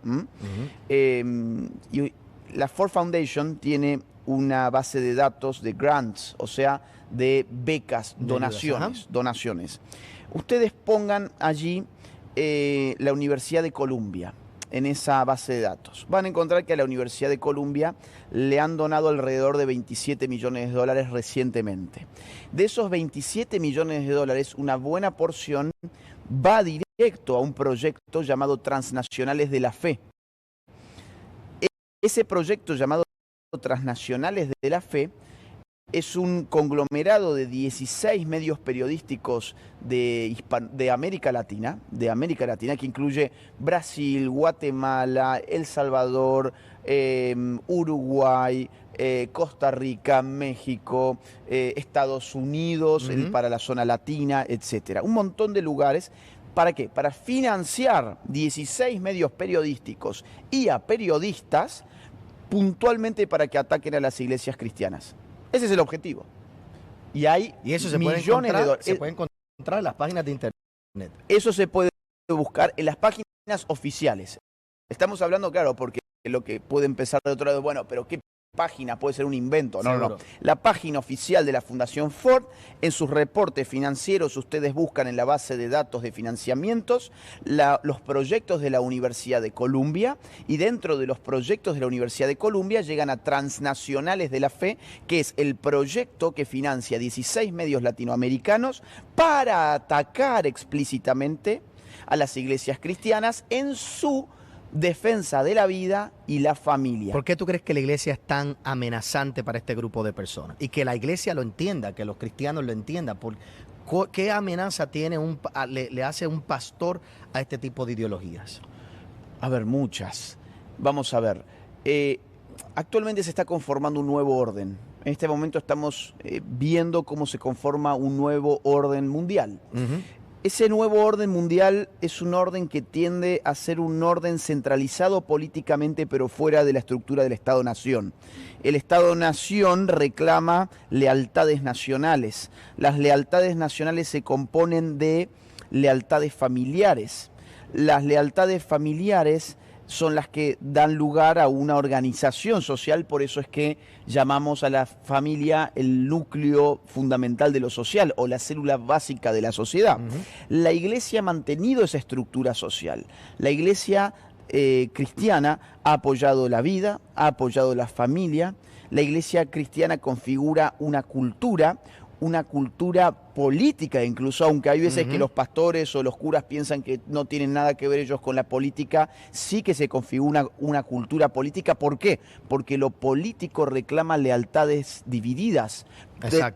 Y la Ford Foundation tiene una base de datos de grants, o sea, de becas, donaciones. Ustedes pongan allí la Universidad de Columbia en esa base de datos. Van a encontrar que a la Universidad de Columbia le han donado alrededor de 27 millones de dólares recientemente. De esos 27 millones de dólares, una buena porción va directo a un proyecto llamado Transnacionales de la Fe. Ese proyecto llamado Transnacionales de la Fe es un conglomerado de 16 medios periodísticos de América Latina, que incluye Brasil, Guatemala, El Salvador, Uruguay, Costa Rica, México, Estados Unidos, para la zona latina, etcétera. Un montón de lugares. ¿Para qué? Para financiar 16 medios periodísticos y a periodistas puntualmente para que ataquen a las iglesias cristianas. Ese es el objetivo. Y hay eso se millones puede de dólares. se puede encontrar en las páginas de internet. Eso se puede buscar en las páginas oficiales. Estamos hablando, claro, porque lo que puede empezar de otro lado, bueno, pero ¿qué página? Puede ser un invento. No, no, no. La página oficial de la Fundación Ford, en sus reportes financieros, ustedes buscan en la base de datos de financiamientos los proyectos de la Universidad de Columbia, y dentro de los proyectos de la Universidad de Columbia llegan a Transnacionales de la Fe, que es el proyecto que financia 16 medios latinoamericanos para atacar explícitamente a las iglesias cristianas en su defensa de la vida y la familia. ¿Por qué tú crees que la iglesia es tan amenazante para este grupo de personas? Y que la iglesia lo entienda, que los cristianos lo entiendan. ¿Qué amenaza tiene le hace un pastor a este tipo de ideologías? A ver, muchas. Vamos a ver. Actualmente se está conformando un nuevo orden. En este momento estamos viendo cómo se conforma un nuevo orden mundial. Ese nuevo orden mundial es un orden que tiende a ser un orden centralizado políticamente, pero fuera de la estructura del Estado-Nación. El Estado-Nación reclama lealtades nacionales. Las lealtades nacionales se componen de lealtades familiares. Las lealtades familiares son las que dan lugar a una organización social, por eso es que llamamos a la familia el núcleo fundamental de lo social o la célula básica de la sociedad. La iglesia ha mantenido esa estructura social. La iglesia cristiana ha apoyado la vida, ha apoyado la familia. La iglesia cristiana configura una cultura política incluso, aunque hay veces que los pastores o los curas piensan que no tienen nada que ver ellos con la política, sí que se configura una cultura política. ¿Por qué? Porque lo político reclama lealtades divididas.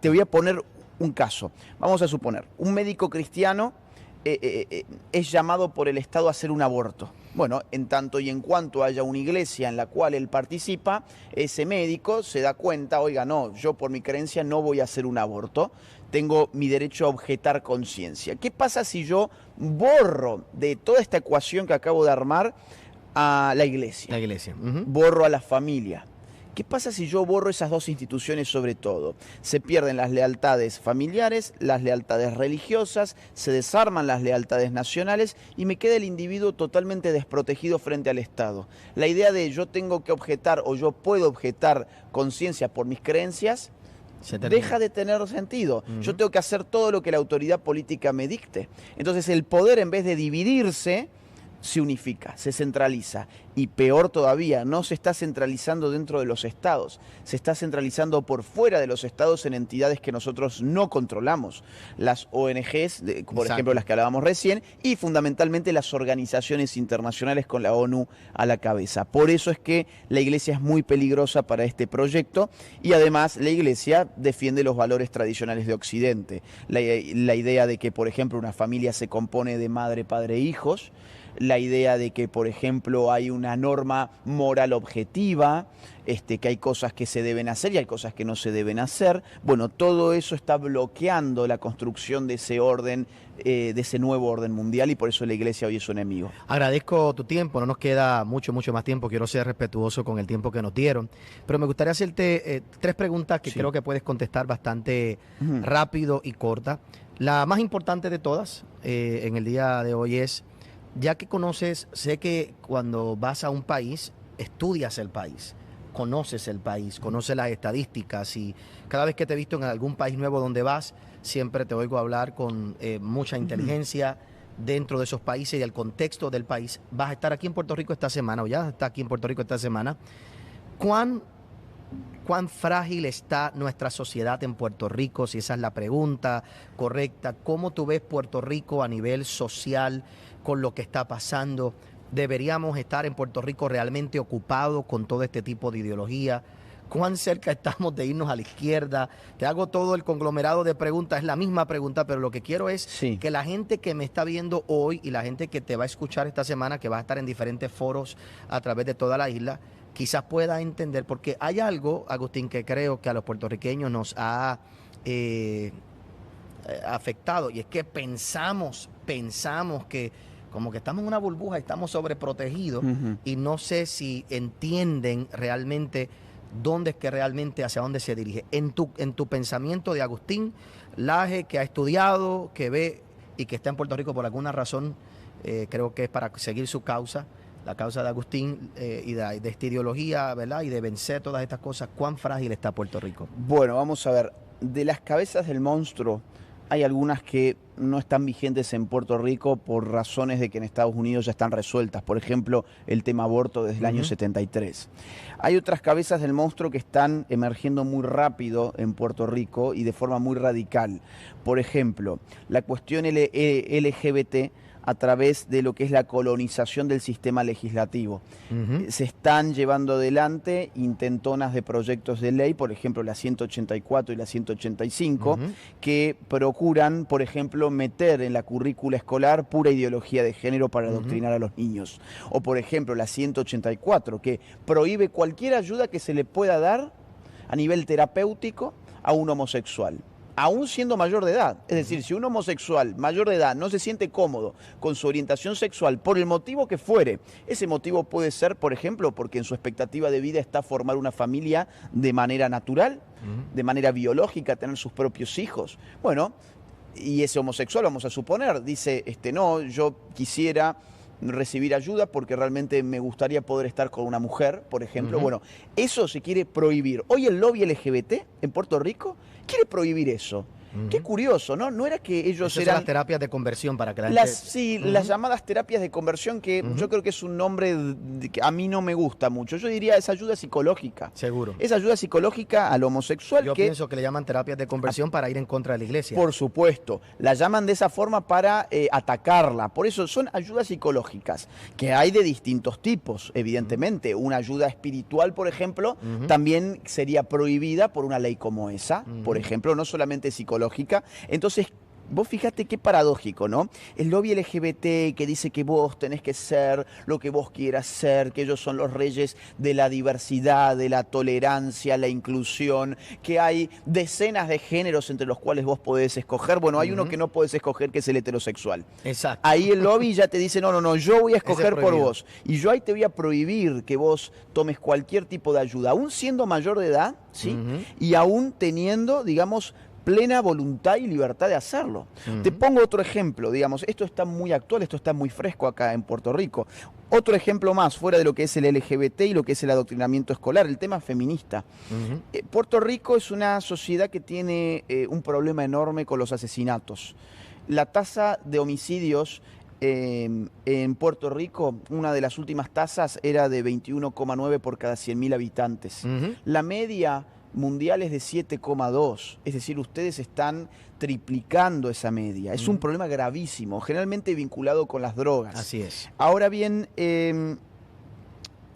Te voy a poner un caso. Vamos a suponer, un médico cristiano es llamado por el Estado a hacer un aborto. Bueno, en tanto y en cuanto haya una iglesia en la cual él participa, ese médico se da cuenta, oiga, no, yo por mi creencia no voy a hacer un aborto, tengo mi derecho a objetar conciencia. ¿Qué pasa si yo borro de toda esta ecuación que acabo de armar a la iglesia? Borro a la familia. ¿Qué pasa si yo borro esas dos instituciones sobre todo? Se pierden las lealtades familiares, las lealtades religiosas, se desarman las lealtades nacionales y me queda el individuo totalmente desprotegido frente al Estado. La idea de yo tengo que objetar o yo puedo objetar conciencia por mis creencias deja de tener sentido. Yo tengo que hacer todo lo que la autoridad política me dicte. Entonces el poder, en vez de dividirse, se unifica, se centraliza. Y peor todavía, no se está centralizando dentro de los estados, se está centralizando por fuera de los estados en entidades que nosotros no controlamos. Las ONGs, por ejemplo, las que hablábamos recién, y fundamentalmente las organizaciones internacionales con la ONU a la cabeza. Por eso es que la iglesia es muy peligrosa para este proyecto, y además la iglesia defiende los valores tradicionales de Occidente. La idea de que, por ejemplo, una familia se compone de madre, padre e hijos, la idea de que, por ejemplo, hay una norma moral objetiva, que hay cosas que se deben hacer y hay cosas que no se deben hacer. Bueno, todo eso está bloqueando la construcción de ese orden, de ese nuevo orden mundial, y por eso la iglesia hoy es su enemigo. Agradezco tu tiempo, no nos queda mucho más tiempo, quiero ser respetuoso con el tiempo que nos dieron, pero me gustaría hacerte 3 preguntas que creo que puedes contestar bastante rápido y corta. La más importante de todas en el día de hoy es, ya que conoces, sé que cuando vas a un país, estudias el país, conoces el país, conoces las estadísticas, y cada vez que te he visto en algún país nuevo donde vas, siempre te oigo hablar con mucha inteligencia dentro de esos países y el contexto del país. Vas a estar aquí en Puerto Rico esta semana, o ya está aquí en Puerto Rico esta semana. ¿Cuán frágil está nuestra sociedad en Puerto Rico? Si esa es la pregunta correcta. ¿Cómo tú ves Puerto Rico a nivel social con lo que está pasando? ¿Deberíamos estar en Puerto Rico realmente ocupados con todo este tipo de ideología? ¿Cuán cerca estamos de irnos a la izquierda? Te hago todo el conglomerado de preguntas, es la misma pregunta, pero lo que quiero es que la gente que me está viendo hoy y la gente que te va a escuchar esta semana, que va a estar en diferentes foros a través de toda la isla, quizás pueda entender, porque hay algo, Agustín, que creo que a los puertorriqueños nos ha afectado, y es que pensamos que como que estamos en una burbuja, estamos sobreprotegidos y no sé si entienden realmente dónde es que realmente, hacia dónde se dirige. En tu pensamiento de Agustín Laje, que ha estudiado, que ve y que está en Puerto Rico por alguna razón, creo que es para seguir su causa, la causa de Agustín y de esta ideología, ¿verdad? Y de vencer todas estas cosas. ¿Cuán frágil está Puerto Rico? Bueno, vamos a ver. De las cabezas del monstruo, hay algunas que no están vigentes en Puerto Rico por razones de que en Estados Unidos ya están resueltas. Por ejemplo, el tema aborto desde el año 73. Hay otras cabezas del monstruo que están emergiendo muy rápido en Puerto Rico y de forma muy radical. Por ejemplo, la cuestión LGBT a través de lo que es la colonización del sistema legislativo. Se están llevando adelante intentonas de proyectos de ley, por ejemplo la 184 y la 185, que procuran, por ejemplo, meter en la currícula escolar pura ideología de género para adoctrinar a los niños. O por ejemplo la 184, que prohíbe cualquier ayuda que se le pueda dar a nivel terapéutico a un homosexual, aún siendo mayor de edad. Es decir, si un homosexual mayor de edad no se siente cómodo con su orientación sexual por el motivo que fuere, ese motivo puede ser, por ejemplo, porque en su expectativa de vida está formar una familia de manera natural, de manera biológica, tener sus propios hijos. Bueno, y ese homosexual, vamos a suponer, dice, no, yo quisiera recibir ayuda porque realmente me gustaría poder estar con una mujer, por ejemplo. Bueno, eso se quiere prohibir. Hoy el lobby LGBT en Puerto Rico quiere prohibir eso. Qué curioso, ¿no? No era que ellos Esas eran... son las terapias de conversión para que la gente... Sí, las llamadas terapias de conversión, que yo creo que es un nombre que a mí no me gusta mucho. Yo diría es ayuda psicológica. Seguro. Es ayuda psicológica al homosexual. Yo pienso que le llaman terapias de conversión para ir en contra de la iglesia. Por supuesto. La llaman de esa forma para atacarla. Por eso son ayudas psicológicas, que hay de distintos tipos, evidentemente. Una ayuda espiritual, por ejemplo, también sería prohibida por una ley como esa. Por ejemplo, no solamente psicológica. Entonces, vos fíjate qué paradójico, ¿no? El lobby LGBT que dice que vos tenés que ser lo que vos quieras ser, que ellos son los reyes de la diversidad, de la tolerancia, la inclusión, que hay decenas de géneros entre los cuales vos podés escoger. Bueno, hay uno que no podés escoger, que es el heterosexual. Exacto. Ahí el lobby ya te dice, no, yo voy a escoger por vos. Y yo ahí te voy a prohibir que vos tomes cualquier tipo de ayuda, aún siendo mayor de edad, ¿sí? Y aún teniendo, digamos, plena voluntad y libertad de hacerlo. Te pongo otro ejemplo, digamos, esto está muy actual, esto está muy fresco acá en Puerto Rico. Otro ejemplo más, fuera de lo que es el LGBT y lo que es el adoctrinamiento escolar, el tema feminista. Puerto Rico es una sociedad que tiene un problema enorme con los asesinatos. La tasa de homicidios en Puerto Rico, una de las últimas tasas era de 21,9 por cada 100.000 habitantes. La media mundial es de 7,2, es decir, ustedes están triplicando esa media. Es un problema gravísimo, generalmente vinculado con las drogas. Así es. Ahora bien,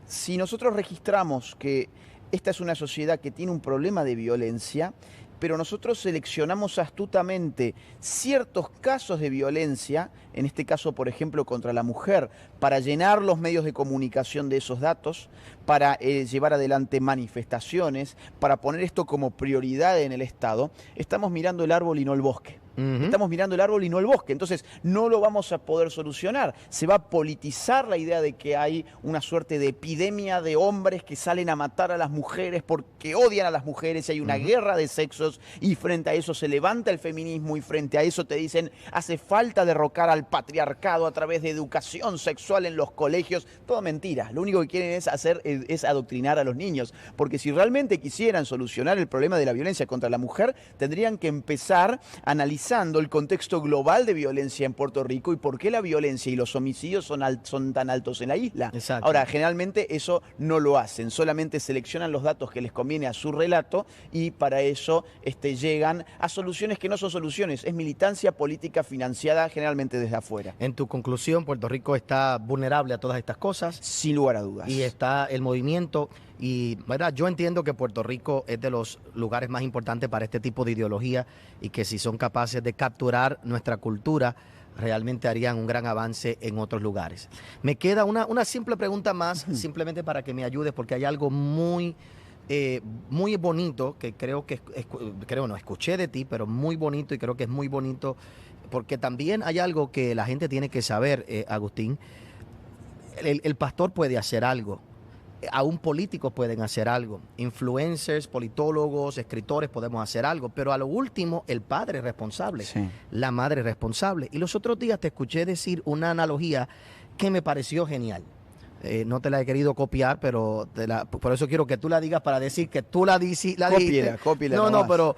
si nosotros registramos que esta es una sociedad que tiene un problema de violencia, pero nosotros seleccionamos astutamente ciertos casos de violencia, en este caso, por ejemplo, contra la mujer, para llenar los medios de comunicación de esos datos, para llevar adelante manifestaciones, para poner esto como prioridad en el Estado, estamos mirando el árbol y no el bosque. Estamos mirando el árbol y no el bosque, entonces no lo vamos a poder solucionar. Se va a politizar la idea de que hay una suerte de epidemia de hombres que salen a matar a las mujeres porque odian a las mujeres y hay una guerra de sexos, y frente a eso se levanta el feminismo y frente a eso te dicen hace falta derrocar al patriarcado a través de educación sexual en los colegios. Todo mentira, lo único que quieren es adoctrinar a los niños, porque si realmente quisieran solucionar el problema de la violencia contra la mujer, tendrían que empezar a analizar el contexto global de violencia en Puerto Rico y por qué la violencia y los homicidios son tan altos en la isla. Exacto. Ahora, generalmente eso no lo hacen, solamente seleccionan los datos que les conviene a su relato y para eso llegan a soluciones que no son soluciones, es militancia política financiada generalmente desde afuera. En tu conclusión, Puerto Rico está vulnerable a todas estas cosas. Sin lugar a dudas. Y está el movimiento. Y ¿verdad? Yo entiendo que Puerto Rico es de los lugares más importantes para este tipo de ideología y que si son capaces de capturar nuestra cultura, realmente harían un gran avance en otros lugares. Me queda una simple pregunta más, simplemente para que me ayudes, porque hay algo muy bonito que escuché de ti, pero muy bonito, y creo que es muy bonito porque también hay algo que la gente tiene que saber, Agustín. El pastor puede hacer algo. Aún políticos pueden hacer algo, influencers, politólogos, escritores podemos hacer algo, pero a lo último el padre es responsable, sí, la madre es responsable. Y los otros días te escuché decir una analogía que me pareció genial. No te la he querido copiar, pero por eso quiero que tú la digas para decir que tú la dijiste. Cópiela no, nomás. pero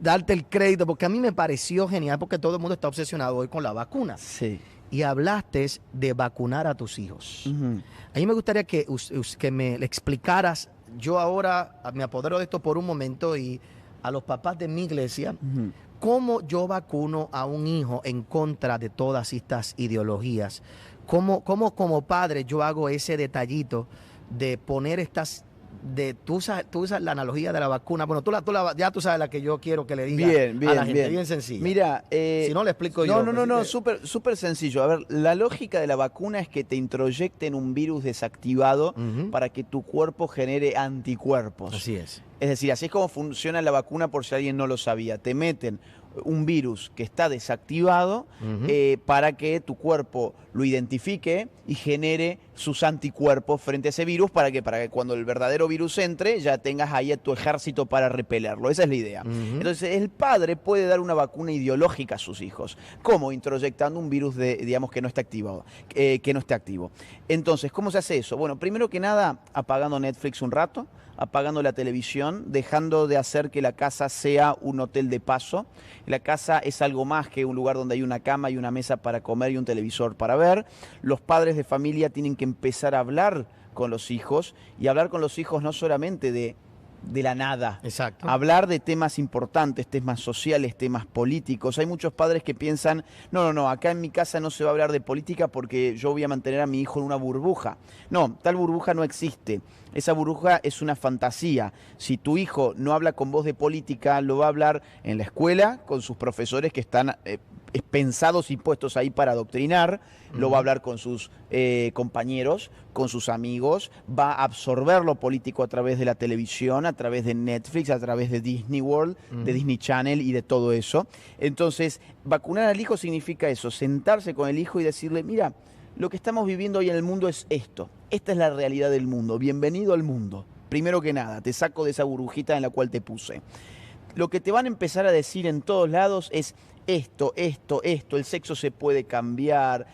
darte el crédito, porque a mí me pareció genial, porque todo el mundo está obsesionado hoy con la vacuna. Sí. Y hablaste de vacunar a tus hijos. A mí me gustaría que me explicaras, yo ahora me apodero de esto por un momento y a los papás de mi iglesia, cómo yo vacuno a un hijo en contra de todas estas ideologías. Cómo como padre yo hago ese detallito de poner estas... tú usas la analogía de la vacuna. Bueno, ya tú sabes la que yo quiero que le diga a la gente, bien sencilla. Mira, si no le explico yo. No, súper sencillo. A ver, la lógica de la vacuna es que te introyecten un virus desactivado para que tu cuerpo genere anticuerpos. Así es. Es decir, así es como funciona la vacuna, por si alguien no lo sabía. Te meten un virus que está desactivado para que tu cuerpo lo identifique y genere sus anticuerpos frente a ese virus para que cuando el verdadero virus entre ya tengas ahí a tu ejército para repelerlo. Esa es la idea. Entonces el padre puede dar una vacuna ideológica a sus hijos. ¿Cómo? Introyectando un virus digamos que no está activado, que no esté activo. Entonces, ¿cómo se hace eso? Bueno, primero que nada, apagando Netflix un rato, apagando la televisión, dejando de hacer que la casa sea un hotel de paso. La casa es algo más que un lugar donde hay una cama y una mesa para comer y un televisor para ver. Los padres de familia tienen que empezar a hablar con los hijos y hablar con los hijos no solamente de la nada. Exacto. Hablar de temas importantes, temas sociales, temas políticos. Hay muchos padres que piensan, no, acá en mi casa no se va a hablar de política porque yo voy a mantener a mi hijo en una burbuja. No, tal burbuja no existe. Esa burbuja es una fantasía. Si tu hijo no habla con vos de política, lo va a hablar en la escuela, con sus profesores que están pensados y puestos ahí para adoctrinar, lo va a hablar con sus compañeros, con sus amigos, va a absorber lo político a través de la televisión, a través de Netflix, a través de Disney World, de Disney Channel y de todo eso. Entonces, vacunar al hijo significa eso, sentarse con el hijo y decirle, mira, lo que estamos viviendo hoy en el mundo es esto, esta es la realidad del mundo, bienvenido al mundo. Primero que nada, te saco de esa burbujita en la cual te puse. Lo que te van a empezar a decir en todos lados es esto, el sexo se puede cambiar,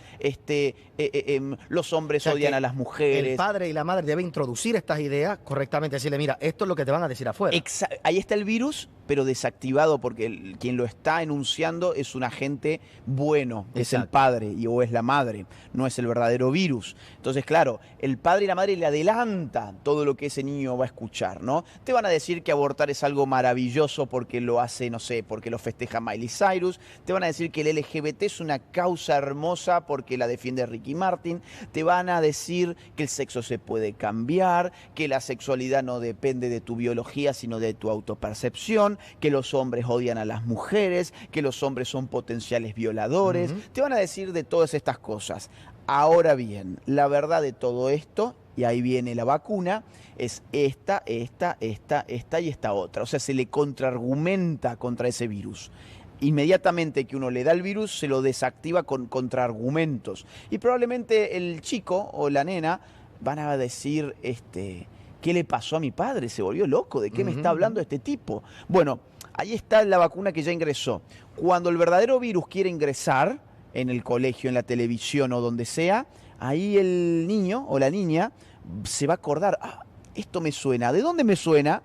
los hombres odian a las mujeres. El padre y la madre deben introducir estas ideas correctamente, decirle, mira, esto es lo que te van a decir afuera. Ahí está el virus, pero desactivado porque quien lo está enunciando es un agente bueno, es el padre o es la madre, no es el verdadero virus. Entonces, claro, el padre y la madre le adelantan todo lo que ese niño va a escuchar, ¿no? Te van a decir que abortar es algo maravilloso porque lo hace, no sé, porque lo festeja Miley Cyrus. Te van a decir que el LGBT es una causa hermosa porque la defiende Ricky Martin. Te van a decir que el sexo se puede cambiar, que la sexualidad no depende de tu biología, sino de tu autopercepción, que los hombres odian a las mujeres, que los hombres son potenciales violadores. Te van a decir de todas estas cosas. Ahora bien, la verdad de todo esto, y ahí viene la vacuna, es esta y esta otra. O sea, se le contraargumenta contra ese virus. Inmediatamente que uno le da el virus, se lo desactiva con contraargumentos. Y probablemente el chico o la nena van a decir, ¿qué le pasó a mi padre? ¿Se volvió loco? ¿De qué me está hablando este tipo? Bueno, ahí está la vacuna que ya ingresó. Cuando el verdadero virus quiere ingresar, en el colegio, en la televisión o donde sea, ahí el niño o la niña se va a acordar, esto me suena. ¿De dónde me suena?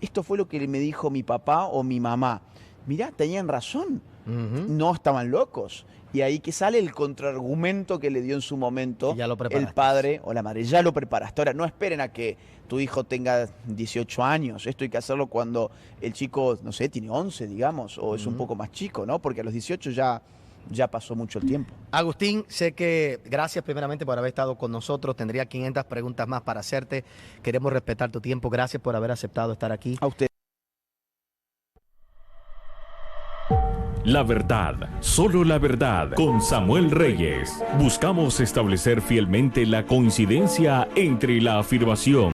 Esto fue lo que me dijo mi papá o mi mamá. Mirá, tenían razón, no estaban locos. Y ahí que sale el contraargumento que le dio en su momento el padre o la madre. Ya lo preparaste. Ahora, no esperen a que tu hijo tenga 18 años. Esto hay que hacerlo cuando el chico, no sé, tiene 11, digamos, o es un poco más chico, ¿no? Porque a los 18 ya pasó mucho el tiempo. Agustín, sé que gracias primeramente por haber estado con nosotros. Tendría 500 preguntas más para hacerte. Queremos respetar tu tiempo. Gracias por haber aceptado estar aquí. A usted. La verdad, solo la verdad, con Samuel Reyes. Buscamos establecer fielmente la coincidencia entre la afirmación